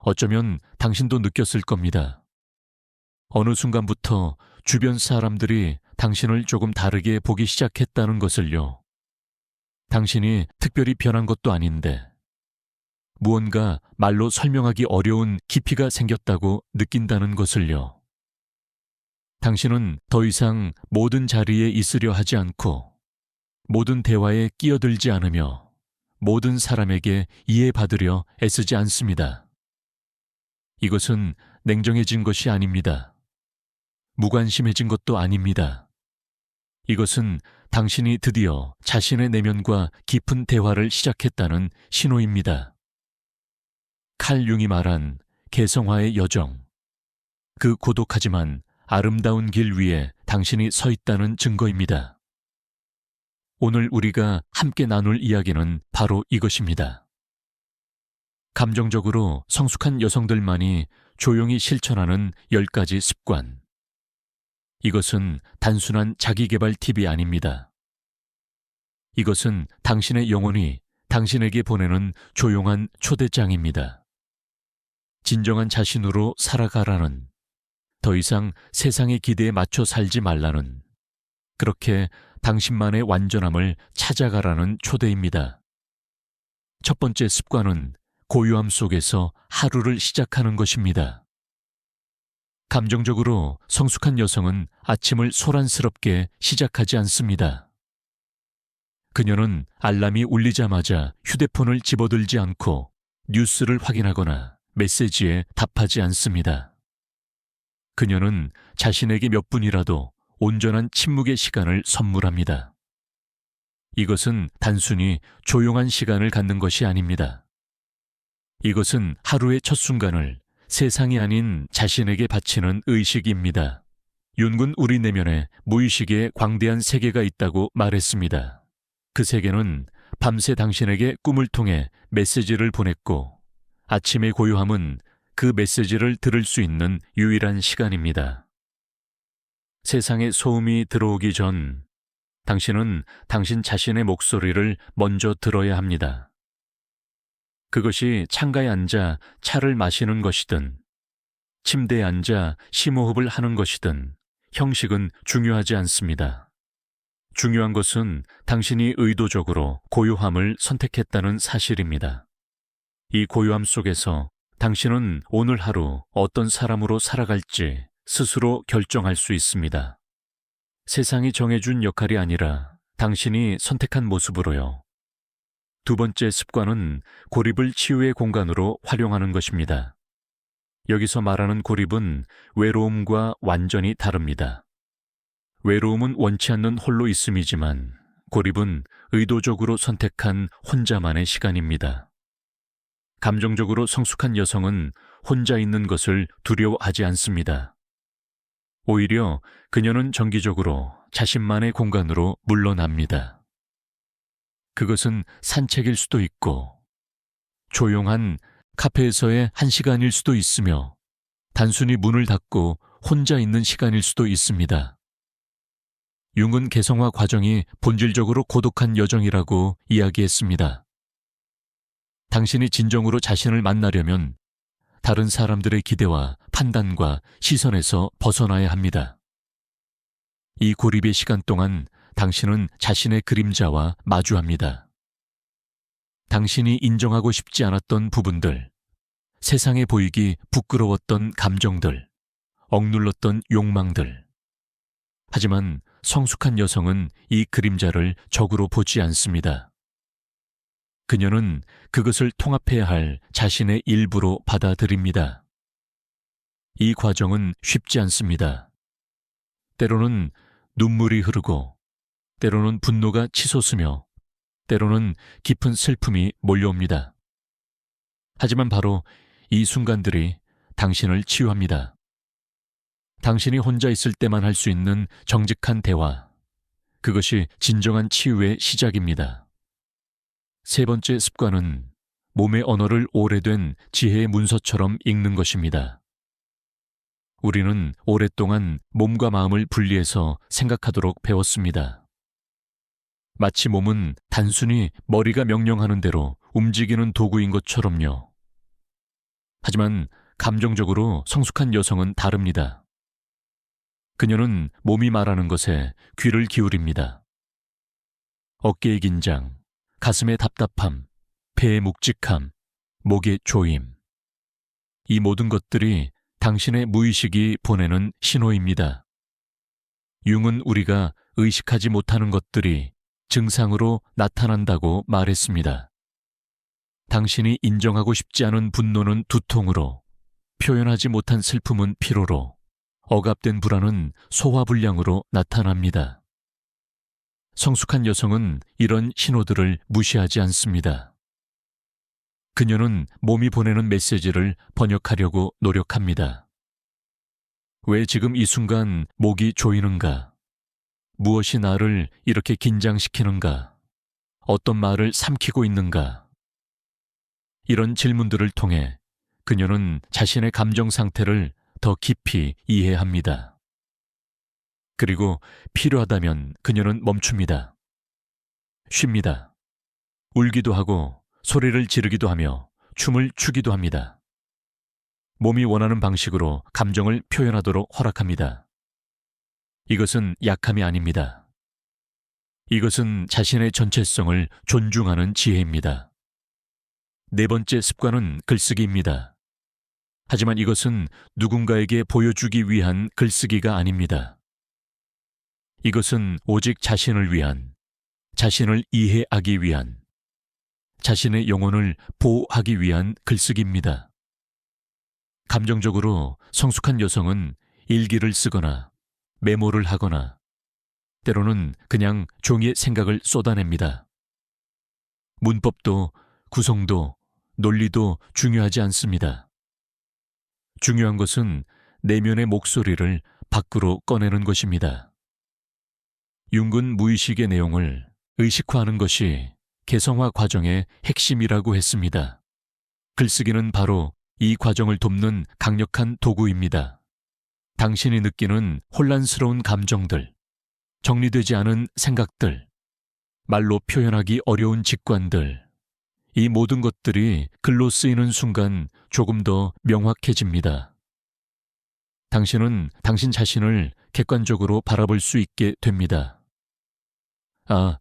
어쩌면 당신도 느꼈을 겁니다. 어느 순간부터 주변 사람들이 당신을 조금 다르게 보기 시작했다는 것을요. 당신이 특별히 변한 것도 아닌데 무언가 말로 설명하기 어려운 깊이가 생겼다고 느낀다는 것을요. 당신은 더 이상 모든 자리에 있으려 하지 않고 모든 대화에 끼어들지 않으며 모든 사람에게 이해받으려 애쓰지 않습니다. 이것은 냉정해진 것이 아닙니다. 무관심해진 것도 아닙니다. 이것은 당신이 드디어 자신의 내면과 깊은 대화를 시작했다는 신호입니다. 칼 융이 말한 개성화의 여정, 그 고독하지만 아름다운 길 위에 당신이 서 있다는 증거입니다. 오늘 우리가 함께 나눌 이야기는 바로 이것입니다. 감정적으로 성숙한 여성들만이 조용히 실천하는 10가지 습관. 이것은 단순한 자기계발 팁이 아닙니다. 이것은 당신의 영혼이 당신에게 보내는 조용한 초대장입니다. 진정한 자신으로 살아가라는, 더 이상 세상의 기대에 맞춰 살지 말라는, 그렇게 당신만의 완전함을 찾아가라는 초대입니다. 첫 번째 습관은 고요함 속에서 하루를 시작하는 것입니다. 감정적으로 성숙한 여성은 아침을 소란스럽게 시작하지 않습니다. 그녀는 알람이 울리자마자 휴대폰을 집어들지 않고 뉴스를 확인하거나 메시지에 답하지 않습니다. 그녀는 자신에게 몇 분이라도 온전한 침묵의 시간을 선물합니다. 이것은 단순히 조용한 시간을 갖는 것이 아닙니다. 이것은 하루의 첫 순간을 세상이 아닌 자신에게 바치는 의식입니다. 윤군 우리 내면에 무의식의 광대한 세계가 있다고 말했습니다. 그 세계는 밤새 당신에게 꿈을 통해 메시지를 보냈고 아침의 고요함은 그 메시지를 들을 수 있는 유일한 시간입니다. 세상에 소음이 들어오기 전 당신은 당신 자신의 목소리를 먼저 들어야 합니다. 그것이 창가에 앉아 차를 마시는 것이든 침대에 앉아 심호흡을 하는 것이든 형식은 중요하지 않습니다. 중요한 것은 당신이 의도적으로 고요함을 선택했다는 사실입니다. 이 고요함 속에서 당신은 오늘 하루 어떤 사람으로 살아갈지 스스로 결정할 수 있습니다. 세상이 정해준 역할이 아니라 당신이 선택한 모습으로요. 두 번째 습관은 고립을 치유의 공간으로 활용하는 것입니다. 여기서 말하는 고립은 외로움과 완전히 다릅니다. 외로움은 원치 않는 홀로 있음이지만 고립은 의도적으로 선택한 혼자만의 시간입니다. 감정적으로 성숙한 여성은 혼자 있는 것을 두려워하지 않습니다. 오히려 그녀는 정기적으로 자신만의 공간으로 물러납니다. 그것은 산책일 수도 있고 조용한 카페에서의 1시간일 수도 있으며 단순히 문을 닫고 혼자 있는 시간일 수도 있습니다. 융은 개성화 과정이 본질적으로 고독한 여정이라고 이야기했습니다. 당신이 진정으로 자신을 만나려면 다른 사람들의 기대와 판단과 시선에서 벗어나야 합니다. 이 고립의 시간 동안 당신은 자신의 그림자와 마주합니다. 당신이 인정하고 싶지 않았던 부분들, 세상에 보이기 부끄러웠던 감정들, 억눌렀던 욕망들. 하지만 성숙한 여성은 이 그림자를 적으로 보지 않습니다. 그녀는 그것을 통합해야 할 자신의 일부로 받아들입니다. 이 과정은 쉽지 않습니다. 때로는 눈물이 흐르고, 때로는 분노가 치솟으며, 때로는 깊은 슬픔이 몰려옵니다. 하지만 바로 이 순간들이 당신을 치유합니다. 당신이 혼자 있을 때만 할 수 있는 정직한 대화, 그것이 진정한 치유의 시작입니다. 세 번째 습관은 몸의 언어를 오래된 지혜의 문서처럼 읽는 것입니다. 우리는 오랫동안 몸과 마음을 분리해서 생각하도록 배웠습니다. 마치 몸은 단순히 머리가 명령하는 대로 움직이는 도구인 것처럼요. 하지만 감정적으로 성숙한 여성은 다릅니다. 그녀는 몸이 말하는 것에 귀를 기울입니다. 어깨의 긴장, 가슴의 답답함, 배의 묵직함, 목의 조임. 이 모든 것들이 당신의 무의식이 보내는 신호입니다. 융은 우리가 의식하지 못하는 것들이 증상으로 나타난다고 말했습니다. 당신이 인정하고 싶지 않은 분노는 두통으로, 표현하지 못한 슬픔은 피로로, 억압된 불안은 소화불량으로 나타납니다. 성숙한 여성은 이런 신호들을 무시하지 않습니다. 그녀는 몸이 보내는 메시지를 번역하려고 노력합니다. 왜 지금 이 순간 목이 조이는가? 무엇이 나를 이렇게 긴장시키는가? 어떤 말을 삼키고 있는가? 이런 질문들을 통해 그녀는 자신의 감정 상태를 더 깊이 이해합니다. 그리고 필요하다면 그녀는 멈춥니다. 쉽니다. 울기도 하고 소리를 지르기도 하며 춤을 추기도 합니다. 몸이 원하는 방식으로 감정을 표현하도록 허락합니다. 이것은 약함이 아닙니다. 이것은 자신의 전체성을 존중하는 지혜입니다. 네 번째 습관은 글쓰기입니다. 하지만 이것은 누군가에게 보여주기 위한 글쓰기가 아닙니다. 이것은 오직 자신을 위한, 자신을 이해하기 위한, 자신의 영혼을 보호하기 위한 글쓰기입니다. 감정적으로 성숙한 여성은 일기를 쓰거나 메모를 하거나 때로는 그냥 종이에 생각을 쏟아냅니다. 문법도 구성도 논리도 중요하지 않습니다. 중요한 것은 내면의 목소리를 밖으로 꺼내는 것입니다. 융은 무의식의 내용을 의식화하는 것이 개성화 과정의 핵심이라고 했습니다. 글쓰기는 바로 이 과정을 돕는 강력한 도구입니다. 당신이 느끼는 혼란스러운 감정들, 정리되지 않은 생각들, 말로 표현하기 어려운 직관들, 이 모든 것들이 글로 쓰이는 순간 조금 더 명확해집니다. 당신은 당신 자신을 객관적으로 바라볼 수 있게 됩니다. 아,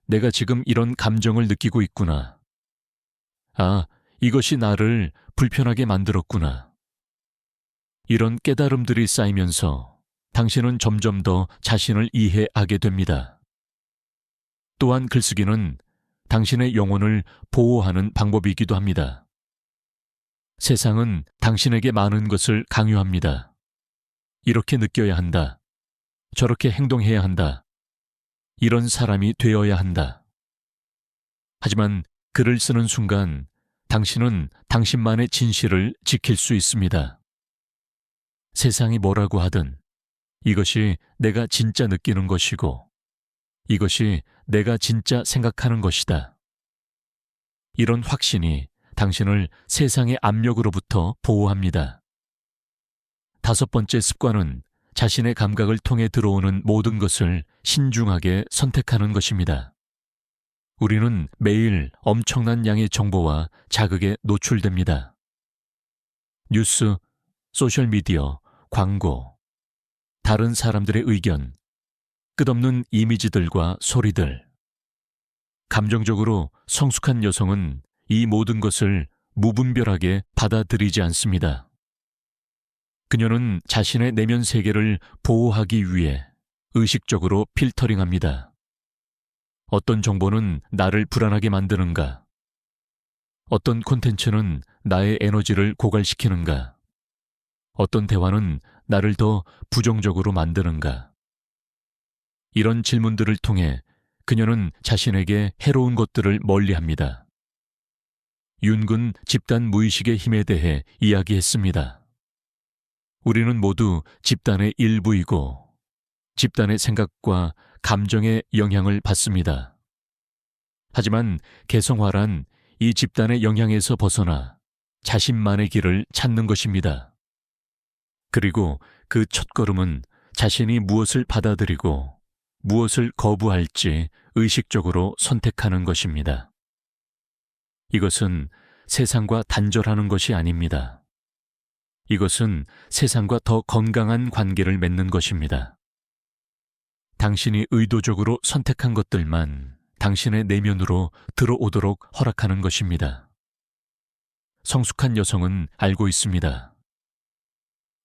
내가 지금 이런 감정을 느끼고 있구나. 아, 이것이 나를 불편하게 만들었구나. 이런 깨달음들이 쌓이면서 당신은 점점 더 자신을 이해하게 됩니다. 또한 글쓰기는 당신의 영혼을 보호하는 방법이기도 합니다. 세상은 당신에게 많은 것을 강요합니다. 이렇게 느껴야 한다. 저렇게 행동해야 한다. 이런 사람이 되어야 한다. 하지만 글을 쓰는 순간 당신은 당신만의 진실을 지킬 수 있습니다. 세상이 뭐라고 하든 이것이 내가 진짜 느끼는 것이고 이것이 내가 진짜 생각하는 것이다. 이런 확신이 당신을 세상의 압력으로부터 보호합니다. 다섯 번째 습관은 자신의 감각을 통해 들어오는 모든 것을 신중하게 선택하는 것입니다. 우리는 매일 엄청난 양의 정보와 자극에 노출됩니다. 뉴스, 소셜미디어, 광고, 다른 사람들의 의견, 끝없는 이미지들과 소리들. 감정적으로 성숙한 여성은 이 모든 것을 무분별하게 받아들이지 않습니다. 그녀는 자신의 내면 세계를 보호하기 위해 의식적으로 필터링합니다. 어떤 정보는 나를 불안하게 만드는가? 어떤 콘텐츠는 나의 에너지를 고갈시키는가? 어떤 대화는 나를 더 부정적으로 만드는가? 이런 질문들을 통해 그녀는 자신에게 해로운 것들을 멀리합니다. 윤은 집단 무의식의 힘에 대해 이야기했습니다. 우리는 모두 집단의 일부이고 집단의 생각과 감정에 영향을 받습니다. 하지만 개성화란 이 집단의 영향에서 벗어나 자신만의 길을 찾는 것입니다. 그리고 그 첫걸음은 자신이 무엇을 받아들이고 무엇을 거부할지 의식적으로 선택하는 것입니다. 이것은 세상과 단절하는 것이 아닙니다. 이것은 세상과 더 건강한 관계를 맺는 것입니다. 당신이 의도적으로 선택한 것들만 당신의 내면으로 들어오도록 허락하는 것입니다. 성숙한 여성은 알고 있습니다.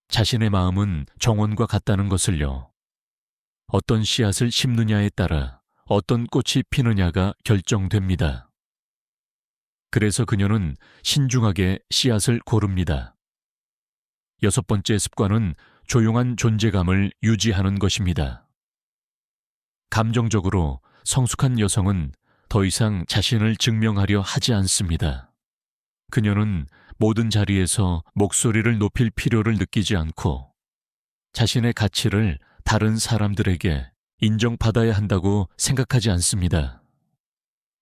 자신의 마음은 정원과 같다는 것을요. 어떤 씨앗을 심느냐에 따라 어떤 꽃이 피느냐가 결정됩니다. 그래서 그녀는 신중하게 씨앗을 고릅니다. 6번째 습관은 조용한 존재감을 유지하는 것입니다. 감정적으로 성숙한 여성은 더 이상 자신을 증명하려 하지 않습니다. 그녀는 모든 자리에서 목소리를 높일 필요를 느끼지 않고 자신의 가치를 다른 사람들에게 인정받아야 한다고 생각하지 않습니다.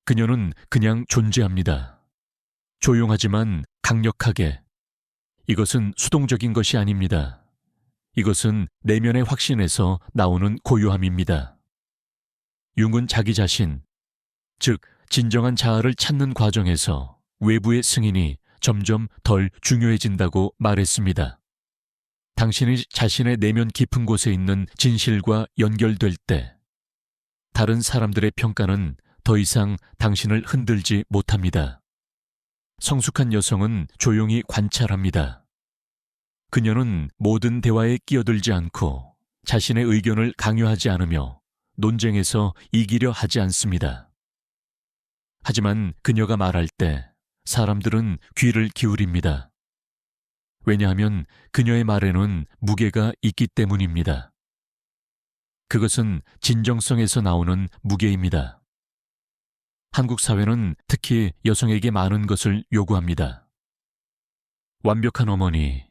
그녀는 그냥 존재합니다. 조용하지만 강력하게. 이것은 수동적인 것이 아닙니다. 이것은 내면의 확신에서 나오는 고요함입니다. 융은 자기 자신, 즉 진정한 자아를 찾는 과정에서 외부의 승인이 점점 덜 중요해진다고 말했습니다. 당신이 자신의 내면 깊은 곳에 있는 진실과 연결될 때 다른 사람들의 평가는 더 이상 당신을 흔들지 못합니다. 성숙한 여성은 조용히 관찰합니다. 그녀는 모든 대화에 끼어들지 않고 자신의 의견을 강요하지 않으며 논쟁에서 이기려 하지 않습니다. 하지만 그녀가 말할 때 사람들은 귀를 기울입니다. 왜냐하면 그녀의 말에는 무게가 있기 때문입니다. 그것은 진정성에서 나오는 무게입니다. 한국 사회는 특히 여성에게 많은 것을 요구합니다. 완벽한 어머니,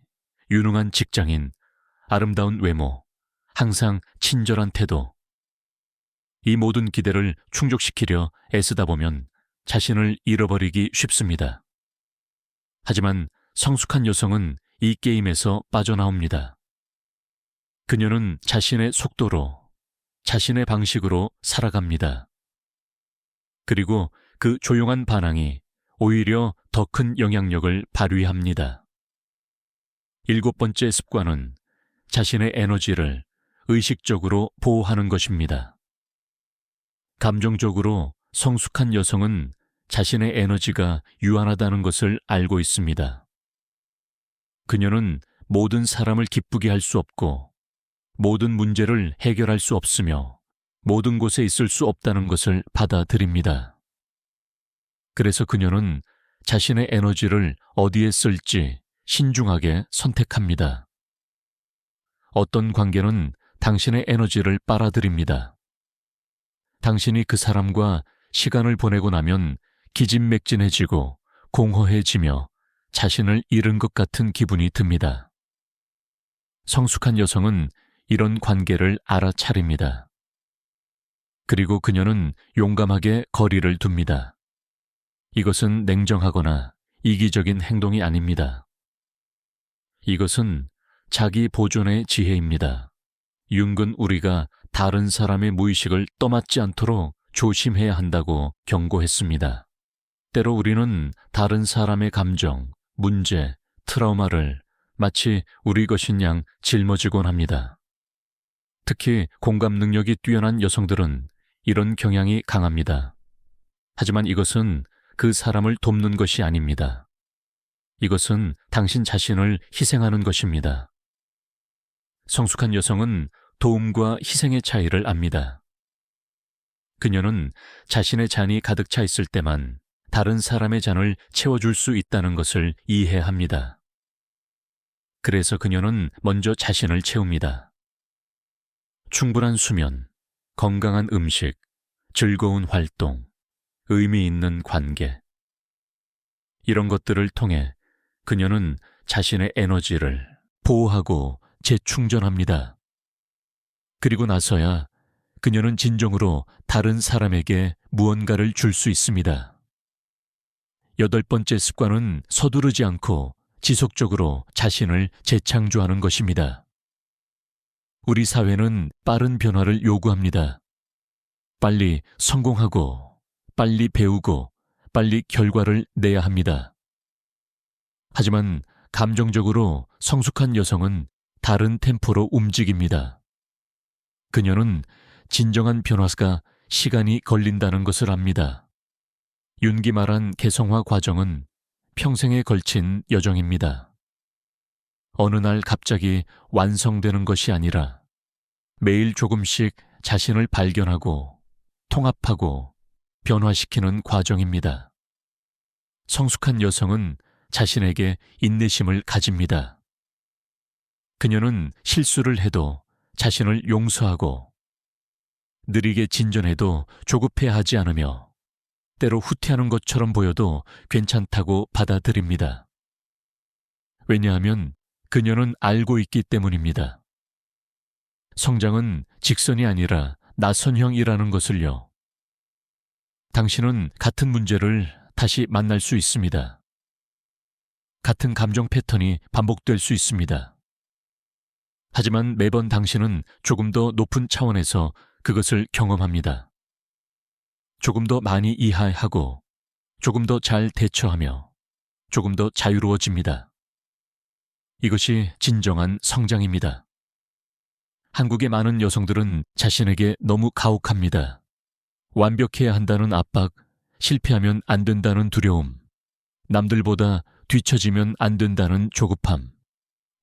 유능한 직장인, 아름다운 외모, 항상 친절한 태도. 이 모든 기대를 충족시키려 애쓰다 보면 자신을 잃어버리기 쉽습니다. 하지만 성숙한 여성은 이 게임에서 빠져나옵니다. 그녀는 자신의 속도로, 자신의 방식으로 살아갑니다. 그리고 그 조용한 반항이 오히려 더 큰 영향력을 발휘합니다. 7번째 습관은 자신의 에너지를 의식적으로 보호하는 것입니다. 감정적으로 성숙한 여성은 자신의 에너지가 유한하다는 것을 알고 있습니다. 그녀는 모든 사람을 기쁘게 할 수 없고 모든 문제를 해결할 수 없으며 모든 곳에 있을 수 없다는 것을 받아들입니다. 그래서 그녀는 자신의 에너지를 어디에 쓸지 신중하게 선택합니다. 어떤 관계는 당신의 에너지를 빨아들입니다. 당신이 그 사람과 시간을 보내고 나면 기진맥진해지고 공허해지며 자신을 잃은 것 같은 기분이 듭니다. 성숙한 여성은 이런 관계를 알아차립니다. 그리고 그녀는 용감하게 거리를 둡니다. 이것은 냉정하거나 이기적인 행동이 아닙니다. 이것은 자기 보존의 지혜입니다. 융은 우리가 다른 사람의 무의식을 떠맡지 않도록 조심해야 한다고 경고했습니다. 때로 우리는 다른 사람의 감정, 문제, 트라우마를 마치 우리 것인 양 짊어지곤 합니다. 특히 공감 능력이 뛰어난 여성들은 이런 경향이 강합니다. 하지만 이것은 그 사람을 돕는 것이 아닙니다. 이것은 당신 자신을 희생하는 것입니다. 성숙한 여성은 도움과 희생의 차이를 압니다. 그녀는 자신의 잔이 가득 차 있을 때만 다른 사람의 잔을 채워줄 수 있다는 것을 이해합니다. 그래서 그녀는 먼저 자신을 채웁니다. 충분한 수면, 건강한 음식, 즐거운 활동, 의미 있는 관계. 이런 것들을 통해 그녀는 자신의 에너지를 보호하고 재충전합니다. 그리고 나서야 그녀는 진정으로 다른 사람에게 무언가를 줄 수 있습니다. 8번째 습관은 서두르지 않고 지속적으로 자신을 재창조하는 것입니다. 우리 사회는 빠른 변화를 요구합니다. 빨리 성공하고, 빨리 배우고, 빨리 결과를 내야 합니다. 하지만 감정적으로 성숙한 여성은 다른 템포로 움직입니다. 그녀는 진정한 변화가 시간이 걸린다는 것을 압니다. 윤기 말한 개성화 과정은 평생에 걸친 여정입니다. 어느 날 갑자기 완성되는 것이 아니라 매일 조금씩 자신을 발견하고 통합하고 변화시키는 과정입니다. 성숙한 여성은 자신에게 인내심을 가집니다. 그녀는 실수를 해도 자신을 용서하고 느리게 진전해도 조급해하지 않으며 때로 후퇴하는 것처럼 보여도 괜찮다고 받아들입니다. 왜냐하면 그녀는 알고 있기 때문입니다. 성장은 직선이 아니라 나선형이라는 것을요. 당신은 같은 문제를 다시 만날 수 있습니다. 같은 감정 패턴이 반복될 수 있습니다. 하지만 매번 당신은 조금 더 높은 차원에서 그것을 경험합니다. 조금 더 많이 이해하고 조금 더 잘 대처하며 조금 더 자유로워집니다. 이것이 진정한 성장입니다. 한국의 많은 여성들은 자신에게 너무 가혹합니다. 완벽해야 한다는 압박, 실패하면 안 된다는 두려움, 남들보다 뒤처지면 안 된다는 조급함.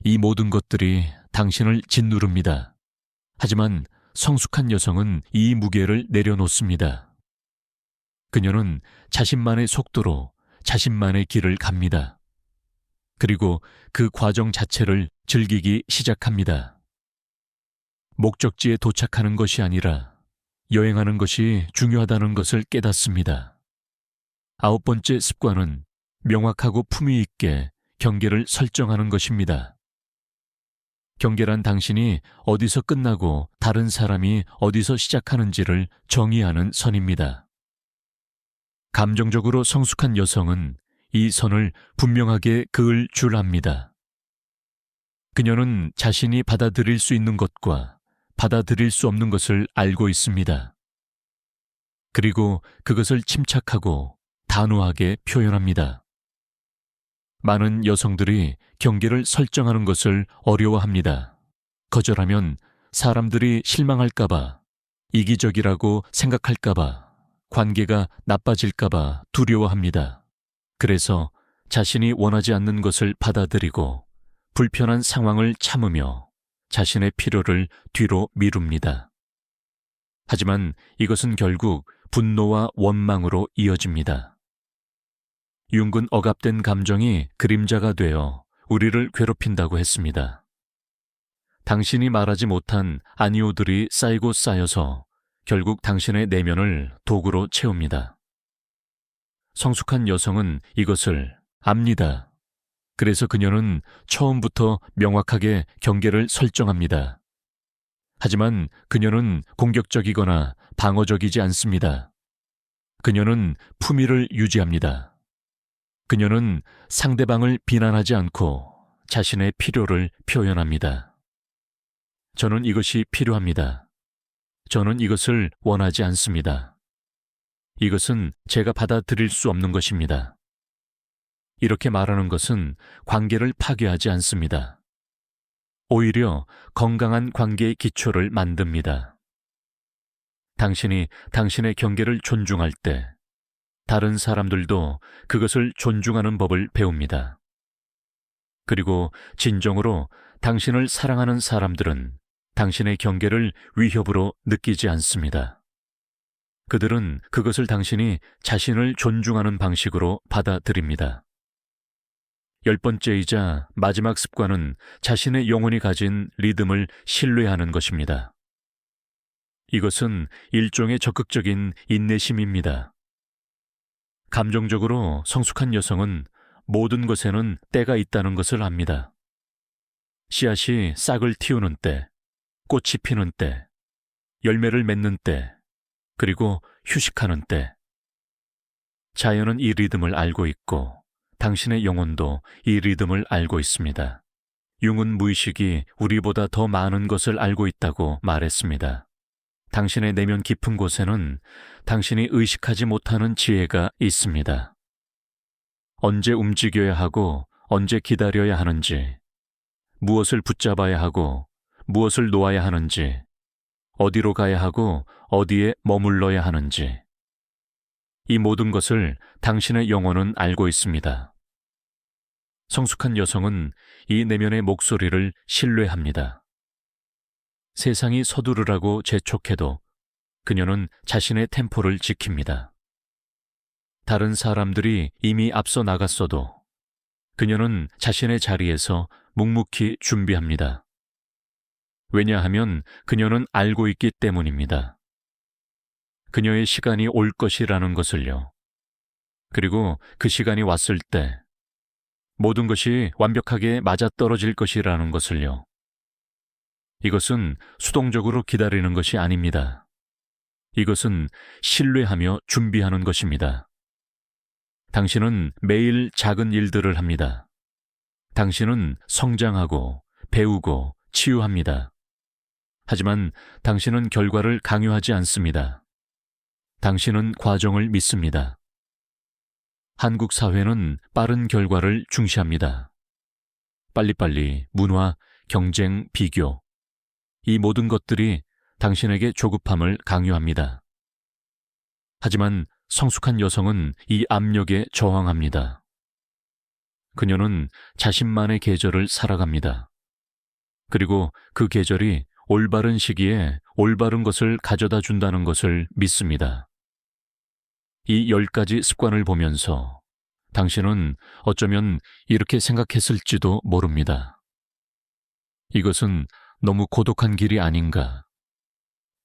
이 모든 것들이 당신을 짓누릅니다. 하지만 성숙한 여성은 이 무게를 내려놓습니다. 그녀는 자신만의 속도로 자신만의 길을 갑니다. 그리고 그 과정 자체를 즐기기 시작합니다. 목적지에 도착하는 것이 아니라 여행하는 것이 중요하다는 것을 깨닫습니다. 9번째 습관은 명확하고 품위 있게 경계를 설정하는 것입니다. 경계란 당신이 어디서 끝나고 다른 사람이 어디서 시작하는지를 정의하는 선입니다. 감정적으로 성숙한 여성은 이 선을 분명하게 그을 줄 압니다. 그녀는 자신이 받아들일 수 있는 것과 받아들일 수 없는 것을 알고 있습니다. 그리고 그것을 침착하고 단호하게 표현합니다. 많은 여성들이 경계를 설정하는 것을 어려워합니다. 거절하면 사람들이 실망할까봐, 이기적이라고 생각할까봐, 관계가 나빠질까봐 두려워합니다. 그래서 자신이 원하지 않는 것을 받아들이고 불편한 상황을 참으며 자신의 필요를 뒤로 미룹니다. 하지만 이것은 결국 분노와 원망으로 이어집니다. 융은 억압된 감정이 그림자가 되어 우리를 괴롭힌다고 했습니다. 당신이 말하지 못한 아니오들이 쌓이고 쌓여서 결국 당신의 내면을 도구로 채웁니다. 성숙한 여성은 이것을 압니다. 그래서 그녀는 처음부터 명확하게 경계를 설정합니다. 하지만 그녀는 공격적이거나 방어적이지 않습니다. 그녀는 품위를 유지합니다. 그녀는 상대방을 비난하지 않고 자신의 필요를 표현합니다. 저는 이것이 필요합니다. 저는 이것을 원하지 않습니다. 이것은 제가 받아들일 수 없는 것입니다. 이렇게 말하는 것은 관계를 파괴하지 않습니다. 오히려 건강한 관계의 기초를 만듭니다. 당신이 당신의 경계를 존중할 때 다른 사람들도 그것을 존중하는 법을 배웁니다. 그리고 진정으로 당신을 사랑하는 사람들은 당신의 경계를 위협으로 느끼지 않습니다. 그들은 그것을 당신이 자신을 존중하는 방식으로 받아들입니다. 10번째이자 마지막 습관은 자신의 영혼이 가진 리듬을 신뢰하는 것입니다. 이것은 일종의 적극적인 인내심입니다. 감정적으로 성숙한 여성은 모든 것에는 때가 있다는 것을 압니다. 씨앗이 싹을 틔우는 때, 꽃이 피는 때, 열매를 맺는 때, 그리고 휴식하는 때. 자연은 이 리듬을 알고 있고 당신의 영혼도 이 리듬을 알고 있습니다. 융은 무의식이 우리보다 더 많은 것을 알고 있다고 말했습니다. 당신의 내면 깊은 곳에는 당신이 의식하지 못하는 지혜가 있습니다. 언제 움직여야 하고 언제 기다려야 하는지, 무엇을 붙잡아야 하고 무엇을 놓아야 하는지, 어디로 가야 하고 어디에 머물러야 하는지, 이 모든 것을 당신의 영혼은 알고 있습니다. 성숙한 여성은 이 내면의 목소리를 신뢰합니다. 세상이 서두르라고 재촉해도 그녀는 자신의 템포를 지킵니다. 다른 사람들이 이미 앞서 나갔어도 그녀는 자신의 자리에서 묵묵히 준비합니다. 왜냐하면 그녀는 알고 있기 때문입니다. 그녀의 시간이 올 것이라는 것을요. 그리고 그 시간이 왔을 때 모든 것이 완벽하게 맞아떨어질 것이라는 것을요. 이것은 수동적으로 기다리는 것이 아닙니다. 이것은 신뢰하며 준비하는 것입니다. 당신은 매일 작은 일들을 합니다. 당신은 성장하고 배우고 치유합니다. 하지만 당신은 결과를 강요하지 않습니다. 당신은 과정을 믿습니다. 한국 사회는 빠른 결과를 중시합니다. 빨리빨리, 문화, 경쟁, 비교, 이 모든 것들이 당신에게 조급함을 강요합니다. 하지만 성숙한 여성은 이 압력에 저항합니다. 그녀는 자신만의 계절을 살아갑니다. 그리고 그 계절이 올바른 시기에 올바른 것을 가져다 준다는 것을 믿습니다. 이 10가지 습관을 보면서 당신은 어쩌면 이렇게 생각했을지도 모릅니다. 이것은 너무 고독한 길이 아닌가,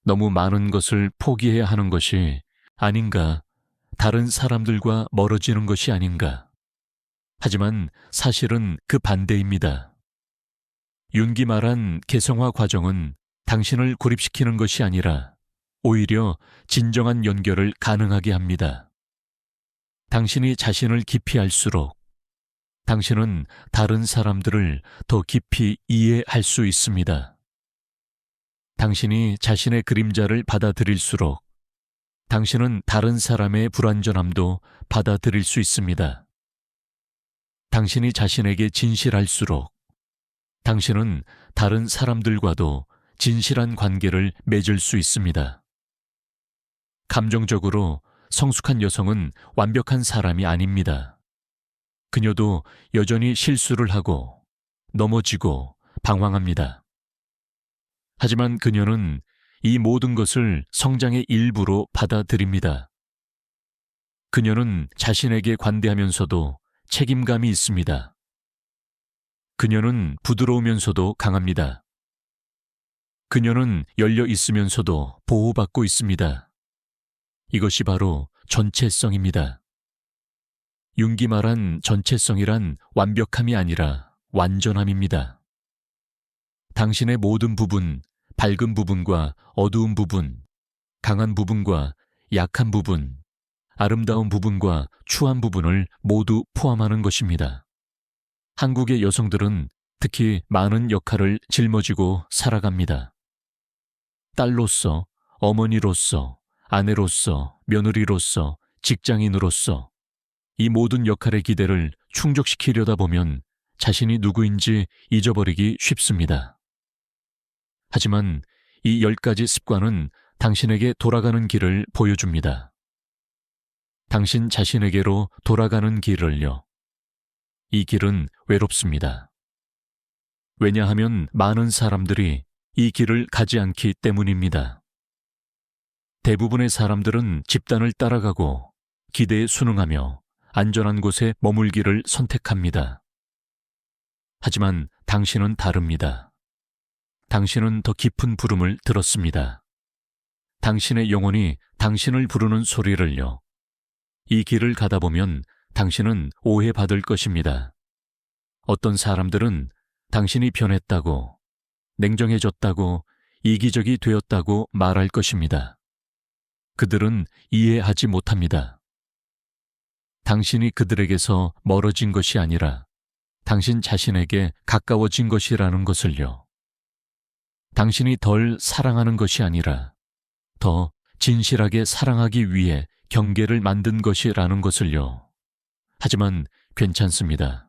너무 많은 것을 포기해야 하는 것이 아닌가, 다른 사람들과 멀어지는 것이 아닌가. 하지만 사실은 그 반대입니다. 윤기 말한 개성화 과정은 당신을 고립시키는 것이 아니라 오히려 진정한 연결을 가능하게 합니다. 당신이 자신을 깊이 알수록 당신은 다른 사람들을 더 깊이 이해할 수 있습니다. 당신이 자신의 그림자를 받아들일수록 당신은 다른 사람의 불완전함도 받아들일 수 있습니다. 당신이 자신에게 진실할수록 당신은 다른 사람들과도 진실한 관계를 맺을 수 있습니다. 감정적으로 성숙한 여성은 완벽한 사람이 아닙니다. 그녀도 여전히 실수를 하고 넘어지고 방황합니다. 하지만 그녀는 이 모든 것을 성장의 일부로 받아들입니다. 그녀는 자신에게 관대하면서도 책임감이 있습니다. 그녀는 부드러우면서도 강합니다. 그녀는 열려 있으면서도 보호받고 있습니다. 이것이 바로 전체성입니다. 융기 말한 전체성이란 완벽함이 아니라 완전함입니다. 당신의 모든 부분, 밝은 부분과 어두운 부분, 강한 부분과 약한 부분, 아름다운 부분과 추한 부분을 모두 포함하는 것입니다. 한국의 여성들은 특히 많은 역할을 짊어지고 살아갑니다. 딸로서, 어머니로서, 아내로서, 며느리로서, 직장인으로서 이 모든 역할의 기대를 충족시키려다 보면 자신이 누구인지 잊어버리기 쉽습니다. 하지만 이 10가지 습관은 당신에게 돌아가는 길을 보여줍니다. 당신 자신에게로 돌아가는 길을요. 이 길은 외롭습니다. 왜냐하면 많은 사람들이 이 길을 가지 않기 때문입니다. 대부분의 사람들은 집단을 따라가고 기대에 순응하며 안전한 곳에 머물기를 선택합니다. 하지만 당신은 다릅니다. 당신은 더 깊은 부름을 들었습니다. 당신의 영혼이 당신을 부르는 소리를요. 이 길을 가다 보면 당신은 오해받을 것입니다. 어떤 사람들은 당신이 변했다고, 냉정해졌다고, 이기적이 되었다고 말할 것입니다. 그들은 이해하지 못합니다. 당신이 그들에게서 멀어진 것이 아니라 당신 자신에게 가까워진 것이라는 것을요. 당신이 덜 사랑하는 것이 아니라 더 진실하게 사랑하기 위해 경계를 만든 것이라는 것을요. 하지만 괜찮습니다.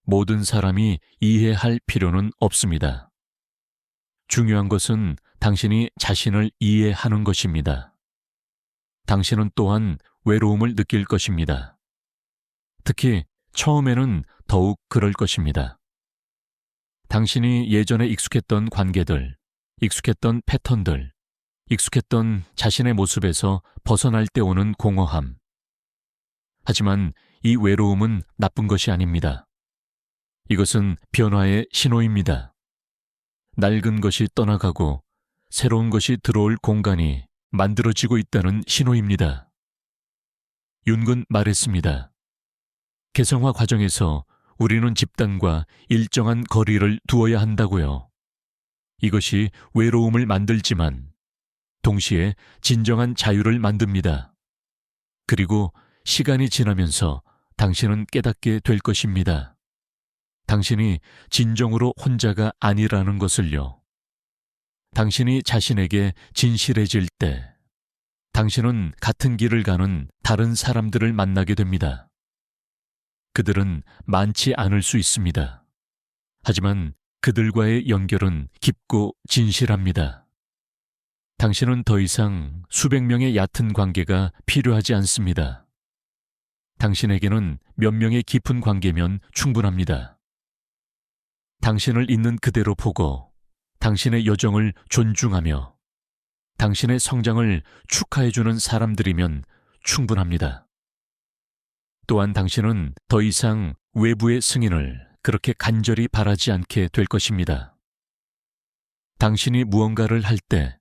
모든 사람이 이해할 필요는 없습니다. 중요한 것은 당신이 자신을 이해하는 것입니다. 당신은 또한 외로움을 느낄 것입니다. 특히 처음에는 더욱 그럴 것입니다. 당신이 예전에 익숙했던 관계들, 익숙했던 패턴들, 익숙했던 자신의 모습에서 벗어날 때 오는 공허함. 하지만 이 외로움은 나쁜 것이 아닙니다. 이것은 변화의 신호입니다. 낡은 것이 떠나가고 새로운 것이 들어올 공간이 만들어지고 있다는 신호입니다. 윤근 말했습니다. 개성화 과정에서 우리는 집단과 일정한 거리를 두어야 한다고요. 이것이 외로움을 만들지만 동시에 진정한 자유를 만듭니다. 그리고 시간이 지나면서 당신은 깨닫게 될 것입니다. 당신이 진정으로 혼자가 아니라는 것을요. 당신이 자신에게 진실해질 때 당신은 같은 길을 가는 다른 사람들을 만나게 됩니다. 그들은 많지 않을 수 있습니다. 하지만 그들과의 연결은 깊고 진실합니다. 당신은 더 이상 수백 명의 얕은 관계가 필요하지 않습니다. 당신에게는 몇 명의 깊은 관계면 충분합니다. 당신을 있는 그대로 보고 당신의 여정을 존중하며 당신의 성장을 축하해주는 사람들이면 충분합니다. 또한 당신은 더 이상 외부의 승인을 그렇게 간절히 바라지 않게 될 것입니다. 당신이 무언가를 할 때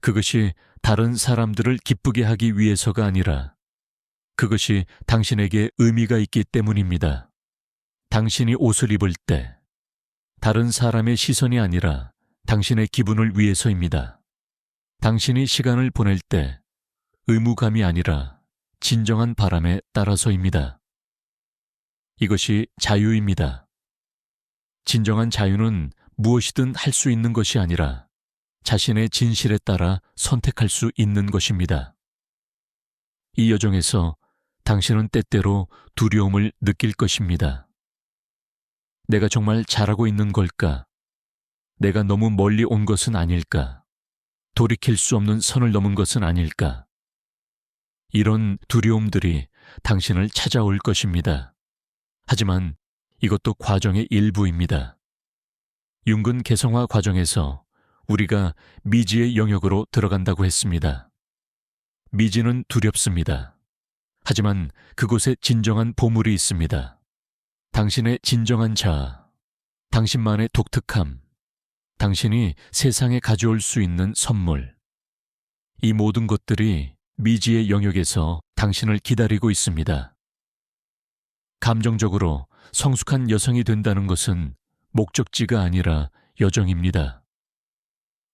그것이 다른 사람들을 기쁘게 하기 위해서가 아니라 그것이 당신에게 의미가 있기 때문입니다. 당신이 옷을 입을 때 다른 사람의 시선이 아니라 당신의 기분을 위해서입니다. 당신이 시간을 보낼 때 의무감이 아니라 진정한 바람에 따라서입니다. 이것이 자유입니다. 진정한 자유는 무엇이든 할 수 있는 것이 아니라 자신의 진실에 따라 선택할 수 있는 것입니다. 이 여정에서 당신은 때때로 두려움을 느낄 것입니다. 내가 정말 잘하고 있는 걸까? 내가 너무 멀리 온 것은 아닐까? 돌이킬 수 없는 선을 넘은 것은 아닐까? 이런 두려움들이 당신을 찾아올 것입니다. 하지만 이것도 과정의 일부입니다. 윤근 개성화 과정에서 우리가 미지의 영역으로 들어간다고 했습니다. 미지는 두렵습니다. 하지만 그곳에 진정한 보물이 있습니다. 당신의 진정한 자아, 당신만의 독특함, 당신이 세상에 가져올 수 있는 선물. 이 모든 것들이 미지의 영역에서 당신을 기다리고 있습니다. 감정적으로 성숙한 여성이 된다는 것은 목적지가 아니라 여정입니다.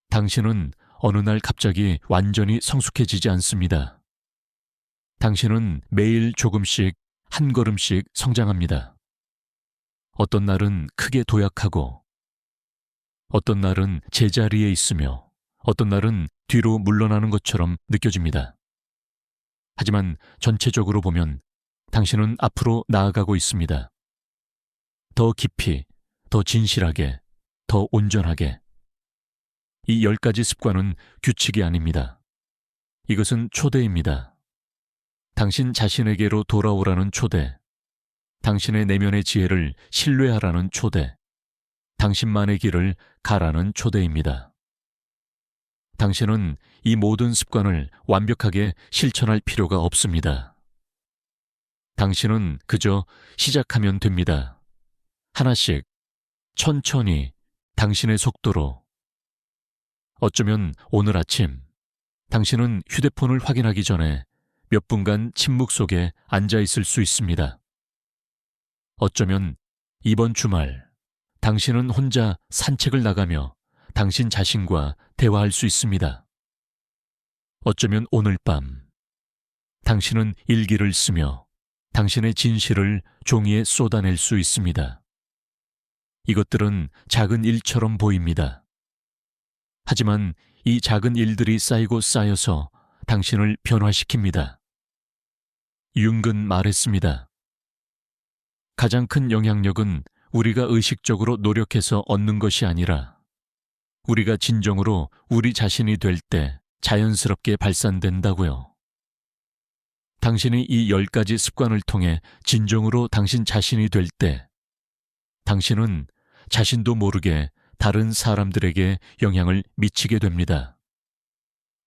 당신은 어느 날 갑자기 완전히 성숙해지지 않습니다. 당신은 매일 조금씩 한 걸음씩 성장합니다. 어떤 날은 크게 도약하고 어떤 날은 제자리에 있으며 어떤 날은 뒤로 물러나는 것처럼 느껴집니다. 하지만 전체적으로 보면 당신은 앞으로 나아가고 있습니다. 더 깊이, 더 진실하게, 더 온전하게. 이 10가지 습관은 규칙이 아닙니다. 이것은 초대입니다. 당신 자신에게로 돌아오라는 초대, 당신의 내면의 지혜를 신뢰하라는 초대, 당신만의 길을 가라는 초대입니다. 당신은 이 모든 습관을 완벽하게 실천할 필요가 없습니다. 당신은 그저 시작하면 됩니다. 하나씩, 천천히, 당신의 속도로. 어쩌면 오늘 아침, 당신은 휴대폰을 확인하기 전에 몇 분간 침묵 속에 앉아 있을 수 있습니다. 어쩌면 이번 주말, 당신은 혼자 산책을 나가며 당신 자신과 대화할 수 있습니다. 어쩌면 오늘 밤, 당신은 일기를 쓰며 당신의 진실을 종이에 쏟아낼 수 있습니다. 이것들은 작은 일처럼 보입니다. 하지만 이 작은 일들이 쌓이고 쌓여서 당신을 변화시킵니다. 윤근 말했습니다. 가장 큰 영향력은 우리가 의식적으로 노력해서 얻는 것이 아니라 우리가 진정으로 우리 자신이 될 때 자연스럽게 발산된다고요. 당신이 이 10가지 습관을 통해 진정으로 당신 자신이 될 때 당신은 자신도 모르게 다른 사람들에게 영향을 미치게 됩니다.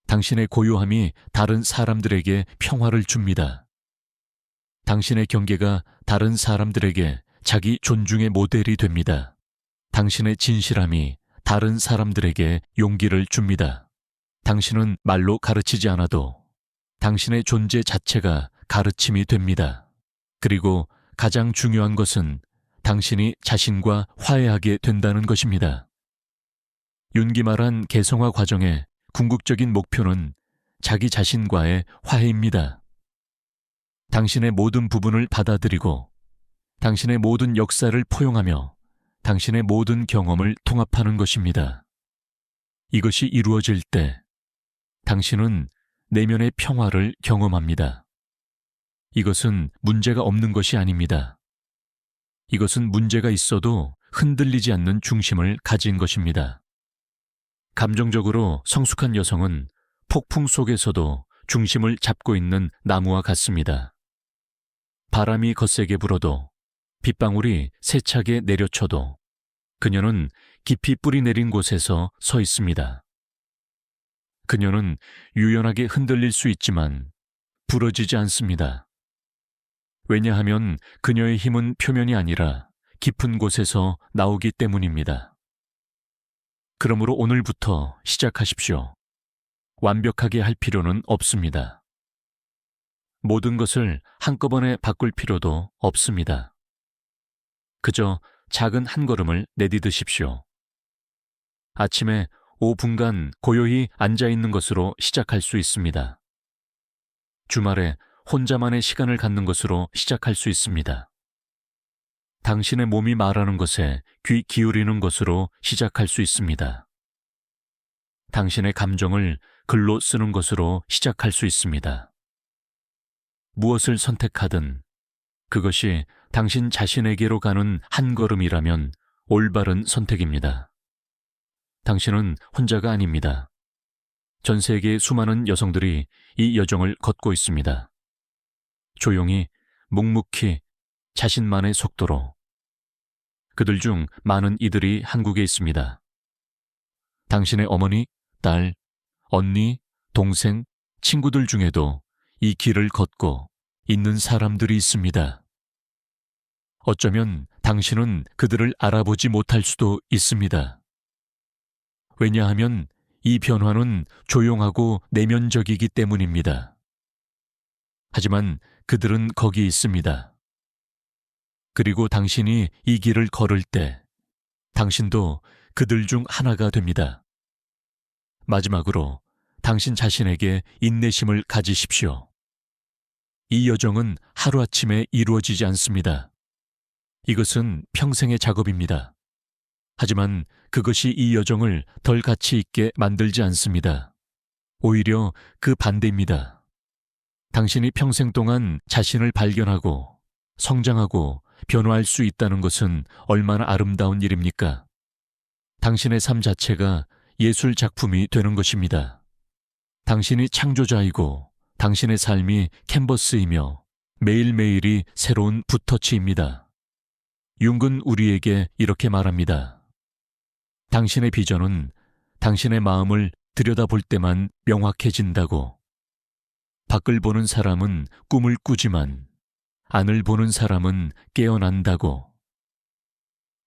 당신의 고요함이 다른 사람들에게 평화를 줍니다. 당신의 경계가 다른 사람들에게 자기 존중의 모델이 됩니다. 당신의 진실함이 다른 사람들에게 용기를 줍니다. 당신은 말로 가르치지 않아도 당신의 존재 자체가 가르침이 됩니다. 그리고 가장 중요한 것은 당신이 자신과 화해하게 된다는 것입니다. 윤기 말한 개성화 과정의 궁극적인 목표는 자기 자신과의 화해입니다. 당신의 모든 부분을 받아들이고 당신의 모든 역사를 포용하며 당신의 모든 경험을 통합하는 것입니다. 이것이 이루어질 때 당신은 내면의 평화를 경험합니다. 이것은 문제가 없는 것이 아닙니다. 이것은 문제가 있어도 흔들리지 않는 중심을 가진 것입니다. 감정적으로 성숙한 여성은 폭풍 속에서도 중심을 잡고 있는 나무와 같습니다. 바람이 거세게 불어도 빗방울이 세차게 내려쳐도 그녀는 깊이 뿌리 내린 곳에서 서 있습니다. 그녀는 유연하게 흔들릴 수 있지만 부러지지 않습니다. 왜냐하면 그녀의 힘은 표면이 아니라 깊은 곳에서 나오기 때문입니다. 그러므로 오늘부터 시작하십시오. 완벽하게 할 필요는 없습니다. 모든 것을 한꺼번에 바꿀 필요도 없습니다. 그저 작은 한 걸음을 내디드십시오. 아침에 5분간 고요히 앉아있는 것으로 시작할 수 있습니다. 주말에 혼자만의 시간을 갖는 것으로 시작할 수 있습니다. 당신의 몸이 말하는 것에 귀 기울이는 것으로 시작할 수 있습니다. 당신의 감정을 글로 쓰는 것으로 시작할 수 있습니다. 무엇을 선택하든 그것이 당신 자신에게로 가는 한 걸음이라면 올바른 선택입니다. 당신은 혼자가 아닙니다. 전 세계의 수많은 여성들이 이 여정을 걷고 있습니다. 조용히, 묵묵히, 자신만의 속도로. 그들 중 많은 이들이 한국에 있습니다. 당신의 어머니, 딸, 언니, 동생, 친구들 중에도 이 길을 걷고 있는 사람들이 있습니다. 어쩌면 당신은 그들을 알아보지 못할 수도 있습니다. 왜냐하면 이 변화는 조용하고 내면적이기 때문입니다. 하지만 그들은 거기 있습니다. 그리고 당신이 이 길을 걸을 때 당신도 그들 중 하나가 됩니다. 마지막으로 당신 자신에게 인내심을 가지십시오. 이 여정은 하루아침에 이루어지지 않습니다. 이것은 평생의 작업입니다. 하지만 그것이 이 여정을 덜 가치 있게 만들지 않습니다. 오히려 그 반대입니다. 당신이 평생 동안 자신을 발견하고 성장하고 변화할 수 있다는 것은 얼마나 아름다운 일입니까? 당신의 삶 자체가 예술 작품이 되는 것입니다. 당신이 창조자이고 당신의 삶이 캔버스이며 매일매일이 새로운 붓터치입니다. 융은 우리에게 이렇게 말합니다. 당신의 비전은 당신의 마음을 들여다볼 때만 명확해진다고. 밖을 보는 사람은 꿈을 꾸지만 안을 보는 사람은 깨어난다고.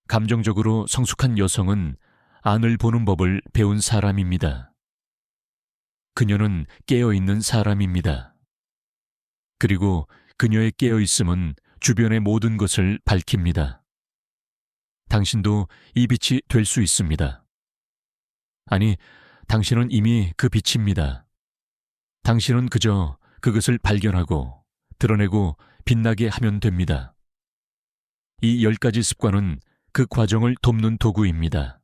감정적으로 성숙한 여성은 안을 보는 법을 배운 사람입니다. 그녀는 깨어있는 사람입니다. 그리고 그녀의 깨어있음은 주변의 모든 것을 밝힙니다. 당신도 이 빛이 될 수 있습니다. 아니, 당신은 이미 그 빛입니다. 당신은 그저 그것을 발견하고 드러내고 빛나게 하면 됩니다. 이 10가지 습관은 그 과정을 돕는 도구입니다.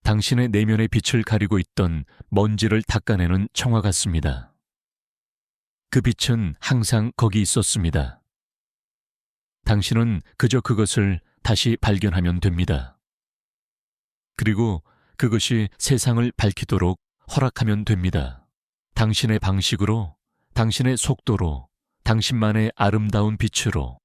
당신의 내면의 빛을 가리고 있던 먼지를 닦아내는 청아 같습니다. 그 빛은 항상 거기 있었습니다. 당신은 그저 그것을 다시 발견하면 됩니다. 그리고 그것이 세상을 밝히도록 허락하면 됩니다. 당신의 방식으로, 당신의 속도로, 당신만의 아름다운 빛으로.